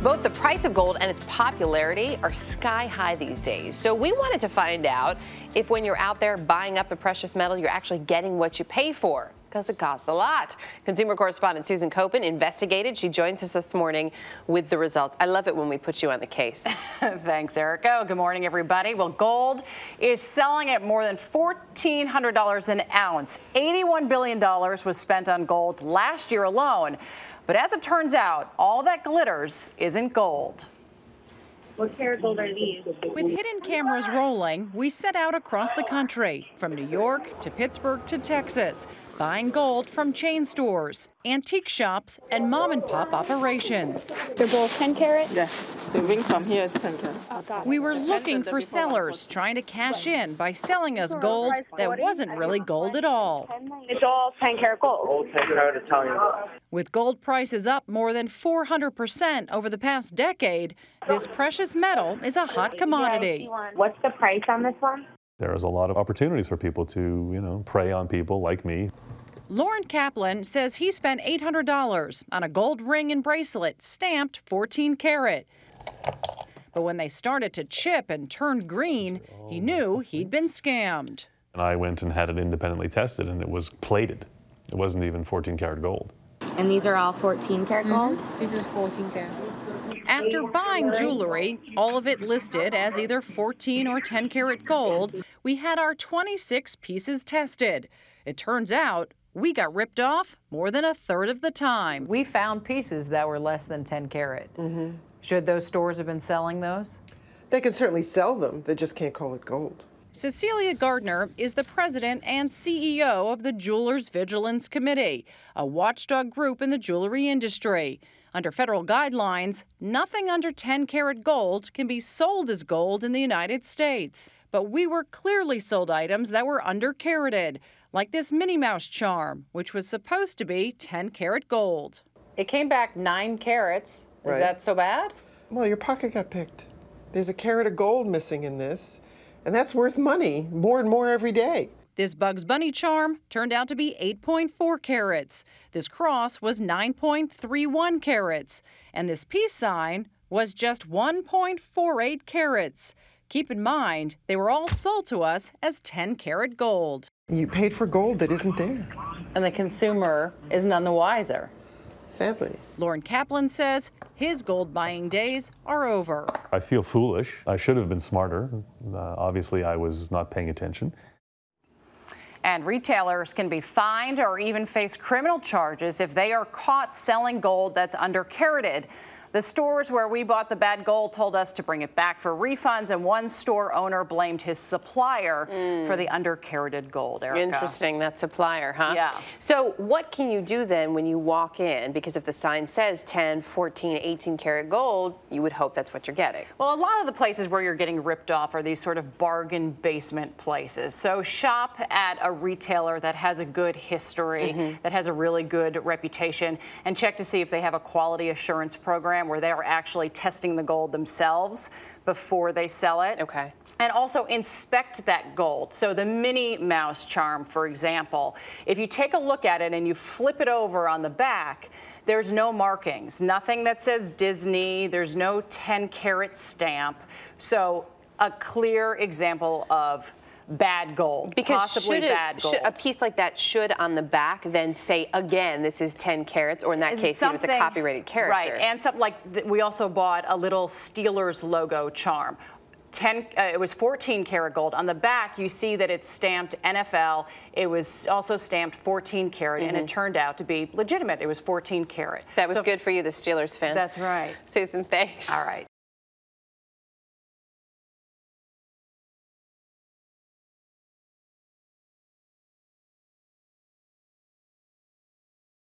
Both the price of gold and its popularity are sky high these days. So we wanted to find out if when you're out there buying up a precious metal, you're actually getting what you pay for, because it costs a lot. Consumer correspondent Susan Koeppen investigated. She joins us this morning with the results. I love it when we put you on the case. Thanks, Erica. Good morning, everybody. Well, gold is selling at more than $1,400 an ounce. $81 billion was spent on gold last year alone. But as it turns out, all that glitters isn't gold. What karat gold are these? With hidden cameras rolling, we set out across the country, from New York to Pittsburgh to Texas, buying gold from chain stores, antique shops, and mom-and-pop operations. They're both 10 karat? Yeah, the ring from here is 10 karat. We were looking for sellers trying to cash in by selling us gold that wasn't really gold at all. It's all 10 karat gold. All 10 karat Italian gold. With gold prices up more than 400% over the past decade, this precious metal is a hot commodity. What's the price on this one? There's a lot of opportunities for people to, prey on people like me. Lauren Kaplan says he spent $800 on a gold ring and bracelet stamped 14 karat. But when they started to chip and turn green, he knew he'd been scammed. And I went and had it independently tested, and it was plated. It wasn't even 14 karat gold. And these are all 14 karat gold? This is 14 karat. After buying jewelry, all of it listed as either 14 or 10 karat gold, we had our 26 pieces tested. It turns out we got ripped off more than a third of the time. We found pieces that were less than 10 karat. Should those stores have been selling those? They can certainly sell them. They just can't call it gold. Cecilia Gardner is the president and CEO of the Jewelers Vigilance Committee, a watchdog group in the jewelry industry. Under federal guidelines, nothing under 10 karat gold can be sold as gold in the United States. But we were clearly sold items that were under-carated, like this Minnie Mouse charm, which was supposed to be 10 karat gold. It came back 9 carats. Is Right. that so bad? Well, your pocket got picked. There's a carat of gold missing in this, and that's worth money, more and more every day. This Bugs Bunny charm turned out to be 8.4 carats. This cross was 9.31 carats. And this peace sign was just 1.48 carats. Keep in mind, they were all sold to us as 10 karat gold. You paid for gold that isn't there, And the consumer is none the wiser. sadly. Lauren Kaplan says his gold buying days are over. I feel foolish. I should have been smarter. Obviously, I was not paying attention. And retailers can be fined or even face criminal charges if they are caught selling gold that's under-carated. The stores where we bought the bad gold told us to bring it back for refunds, and one store owner blamed his supplier for the under-carated gold, Erica. Interesting, that supplier, huh? Yeah. So what can you do then when you walk in? Because if the sign says 10, 14, 18 karat gold, you would hope that's what you're getting. Well, a lot of the places where you're getting ripped off are these sort of bargain basement places. So shop at a retailer that has a good history, that has a really good reputation, and check to see if they have a quality assurance program where they are actually testing the gold themselves before they sell it. Okay. And also inspect that gold. So the Minnie Mouse charm, for example, if you take a look at it and you flip it over on the back, there's no markings, nothing that says Disney, there's no 10 karat stamp. So a clear example of bad gold, possibly bad gold. A piece like that should on the back then say, again, this is 10 carats, or in that case, it's a copyrighted character. Right, and something like, we also bought a little Steelers logo charm. It was 14 karat gold. On the back, you see that it's stamped NFL. It was also stamped 14 karat, and it turned out to be legitimate. It was 14 karat. That was good for you, the Steelers fan. That's right. Susan, thanks. All right.